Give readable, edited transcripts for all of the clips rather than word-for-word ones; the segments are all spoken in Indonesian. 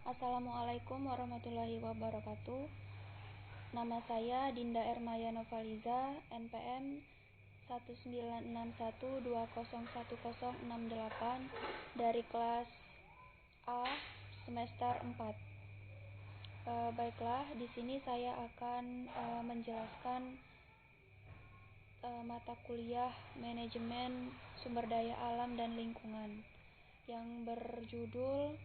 Assalamualaikum warahmatullahi wabarakatuh. Nama saya Dinda Ermaya Novaliza, NPM 1961201068 dari kelas A semester 4. Baiklah, di sini saya akan menjelaskan mata kuliah Manajemen Sumber Daya Alam dan Lingkungan yang berjudul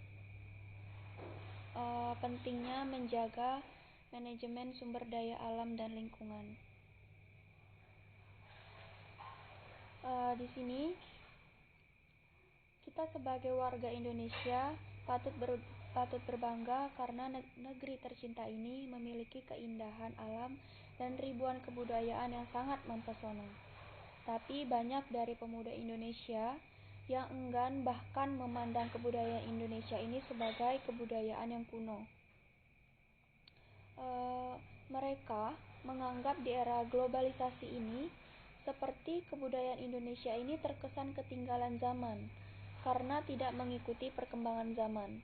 pentingnya menjaga manajemen sumber daya alam dan lingkungan. Di sini kita sebagai warga Indonesia patut berbangga karena negeri tercinta ini memiliki keindahan alam dan ribuan kebudayaan yang sangat mempesona. Tapi banyak dari pemuda Indonesia yang enggan bahkan memandang kebudayaan Indonesia ini sebagai kebudayaan yang kuno. Mereka menganggap di era globalisasi ini seperti kebudayaan Indonesia ini terkesan ketinggalan zaman karena tidak mengikuti perkembangan zaman.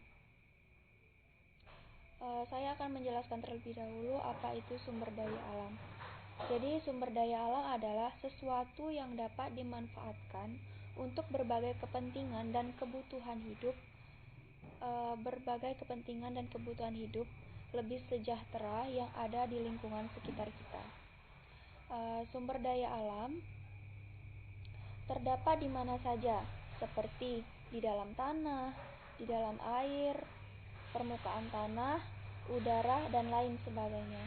Saya akan menjelaskan terlebih dahulu apa itu sumber daya alam. Jadi sumber daya alam adalah sesuatu yang dapat dimanfaatkan untuk berbagai kepentingan dan kebutuhan hidup lebih sejahtera yang ada di lingkungan sekitar kita. Sumber daya alam terdapat di mana saja, seperti di dalam tanah, di dalam air, permukaan tanah, udara, dan lain sebagainya.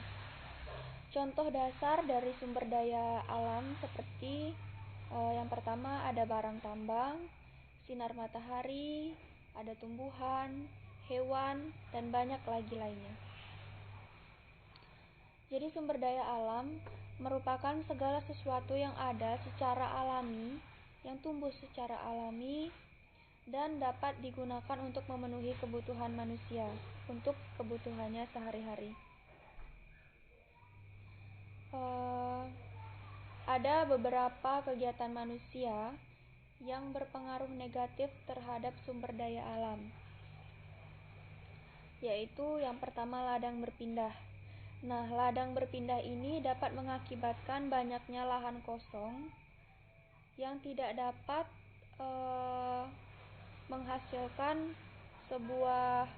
Contoh dasar dari sumber daya alam seperti yang pertama ada barang tambang, sinar matahari, ada tumbuhan, hewan, dan banyak lagi lainnya. Jadi sumber daya alam merupakan segala sesuatu yang ada secara alami, yang tumbuh secara alami, dan dapat digunakan untuk memenuhi kebutuhan manusia, untuk kebutuhannya sehari-hari. Ada beberapa kegiatan manusia yang berpengaruh negatif terhadap sumber daya alam, yaitu yang pertama ladang berpindah. Nah, ladang berpindah ini dapat mengakibatkan banyaknya lahan kosong yang tidak dapat menghasilkan sebuah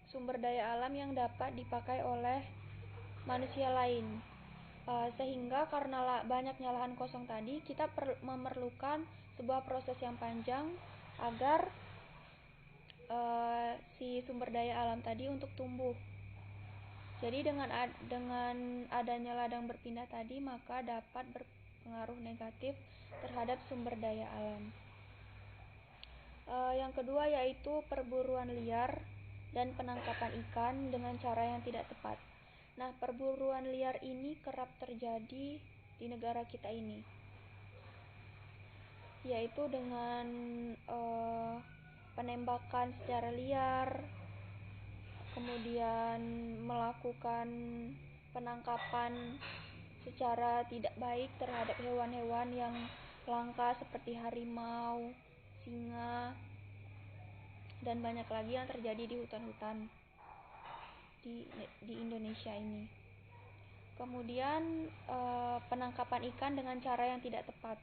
sumber daya alam yang dapat dipakai oleh manusia lain. Sehingga karena banyaknya lahan kosong tadi, kita memerlukan sebuah proses yang panjang agar si sumber daya alam tadi untuk tumbuh. Jadi dengan adanya ladang berpindah tadi, maka dapat berpengaruh negatif terhadap sumber daya alam. Yang kedua yaitu perburuan liar dan penangkapan ikan dengan cara yang tidak tepat. Nah, perburuan liar ini kerap terjadi di negara kita ini, yaitu dengan penembakan secara liar, kemudian melakukan penangkapan secara tidak baik terhadap hewan-hewan yang langka seperti harimau, singa, dan banyak lagi yang terjadi di hutan-hutan di Indonesia ini. Kemudian penangkapan ikan dengan cara yang tidak tepat.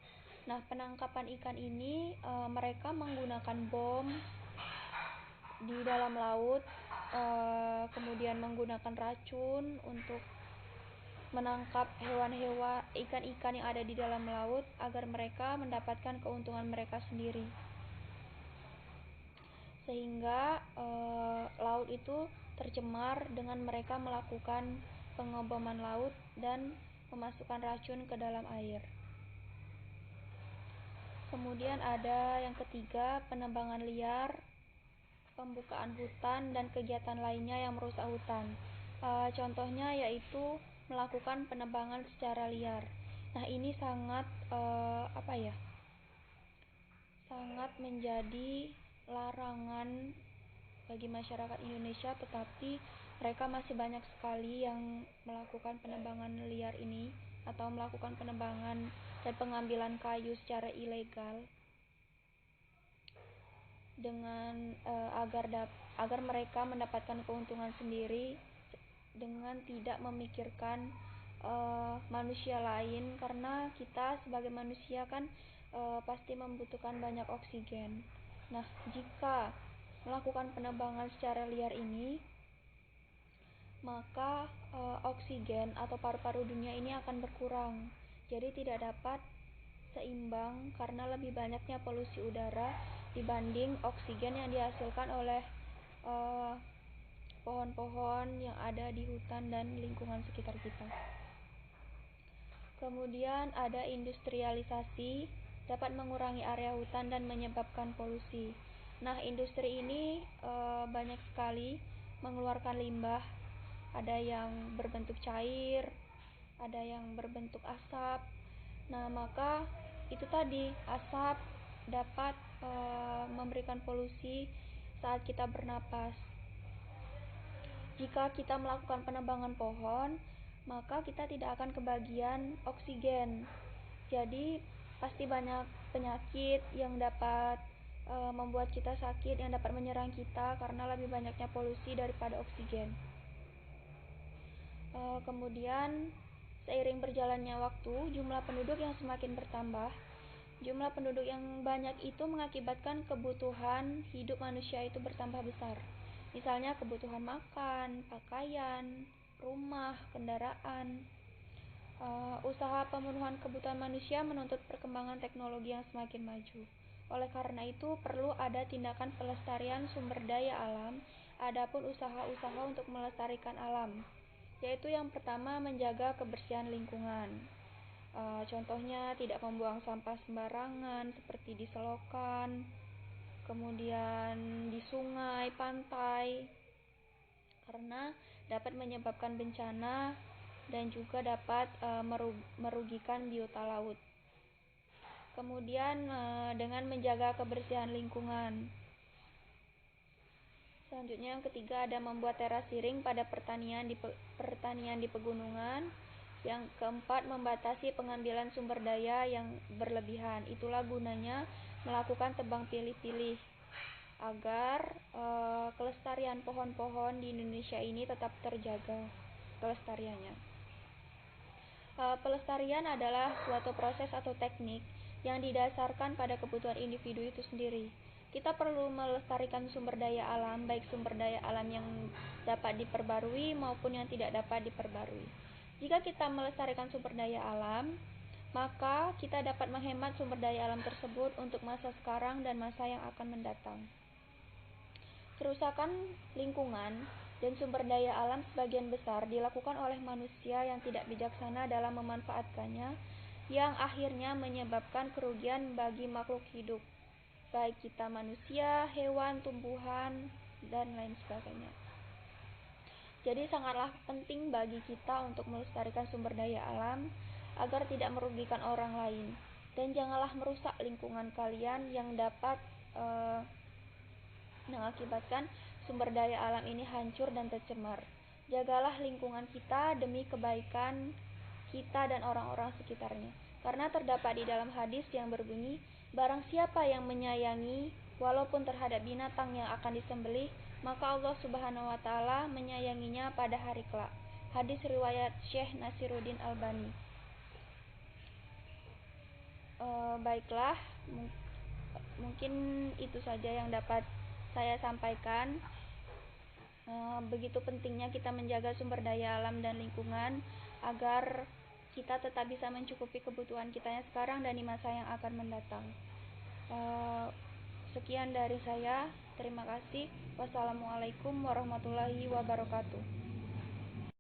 Nah, penangkapan ikan ini mereka menggunakan bom di dalam laut, kemudian menggunakan racun untuk menangkap ikan-ikan yang ada di dalam laut agar mereka mendapatkan keuntungan mereka sendiri. Sehingga laut itu tercemar dengan mereka melakukan pengeboman laut dan memasukkan racun ke dalam air. Kemudian ada yang ketiga, penebangan liar, pembukaan hutan, dan kegiatan lainnya yang merusak hutan. Contohnya yaitu melakukan penebangan secara liar. Nah, ini sangat sangat menjadi larangan bagi masyarakat Indonesia, tetapi mereka masih banyak sekali yang melakukan penebangan liar ini atau melakukan penebangan dan pengambilan kayu secara ilegal. agar mereka mendapatkan keuntungan sendiri dengan tidak memikirkan manusia lain, karena kita sebagai manusia kan pasti membutuhkan banyak oksigen. Nah, jika melakukan penebangan secara liar ini, maka oksigen atau paru-paru dunia ini akan berkurang, jadi tidak dapat seimbang karena lebih banyaknya polusi udara dibanding oksigen yang dihasilkan oleh pohon-pohon yang ada di hutan dan lingkungan sekitar kita. Kemudian ada industrialisasi, dapat mengurangi area hutan dan menyebabkan polusi. Nah, industri ini banyak sekali mengeluarkan limbah, ada yang berbentuk cair, ada yang berbentuk asap. Nah, maka itu tadi, asap dapat memberikan polusi saat kita bernapas. Jika kita melakukan penebangan pohon, maka kita tidak akan kebagian oksigen. Jadi pasti banyak penyakit yang dapat membuat kita sakit, yang dapat menyerang kita karena lebih banyaknya polusi daripada oksigen. Kemudian seiring berjalannya waktu, jumlah penduduk yang semakin bertambah. Jumlah penduduk yang banyak itu mengakibatkan kebutuhan hidup manusia itu bertambah besar. Misalnya kebutuhan makan, pakaian, rumah, kendaraan. Usaha pemenuhan kebutuhan manusia menuntut perkembangan teknologi yang semakin maju. Oleh karena itu, perlu ada tindakan pelestarian sumber daya alam, adapun usaha-usaha untuk melestarikan alam, yaitu yang pertama, menjaga kebersihan lingkungan. Contohnya tidak membuang sampah sembarangan seperti di selokan, kemudian di sungai, pantai, karena dapat menyebabkan bencana dan juga dapat merugikan biota laut. Kemudian dengan menjaga kebersihan lingkungan. Selanjutnya yang ketiga ada membuat teras siring pada pertanian di pegunungan. Yang keempat, membatasi pengambilan sumber daya yang berlebihan. Itulah gunanya melakukan tebang pilih-pilih agar kelestarian pohon-pohon di Indonesia ini tetap terjaga kelestariannya. Pelestarian adalah suatu proses atau teknik yang didasarkan pada kebutuhan individu itu sendiri. Kita perlu melestarikan sumber daya alam, baik sumber daya alam yang dapat diperbarui maupun yang tidak dapat diperbarui. Jika kita melestarikan sumber daya alam, maka kita dapat menghemat sumber daya alam tersebut untuk masa sekarang dan masa yang akan mendatang. Kerusakan lingkungan dan sumber daya alam sebagian besar dilakukan oleh manusia yang tidak bijaksana dalam memanfaatkannya, yang akhirnya menyebabkan kerugian bagi makhluk hidup, baik kita manusia, hewan, tumbuhan, dan lain sebagainya. Jadi sangatlah penting bagi kita untuk melestarikan sumber daya alam agar tidak merugikan orang lain, dan janganlah merusak lingkungan kalian yang dapat mengakibatkan sumber daya alam ini hancur dan tercemar. Jagalah lingkungan kita demi kebaikan kita dan orang-orang sekitarnya. Karena terdapat di dalam hadis yang berbunyi, barang siapa yang menyayangi walaupun terhadap binatang yang akan disembelih, maka Allah Subhanahu wa taala menyayanginya pada hari kelak. Hadis riwayat Syekh Nasiruddin Albani. Baiklah, mungkin itu saja yang dapat saya sampaikan. Begitu pentingnya kita menjaga sumber daya alam dan lingkungan agar kita tetap bisa mencukupi kebutuhan kita yang sekarang dan di masa yang akan mendatang. Sekian dari saya. Terima kasih. Wassalamualaikum warahmatullahi wabarakatuh.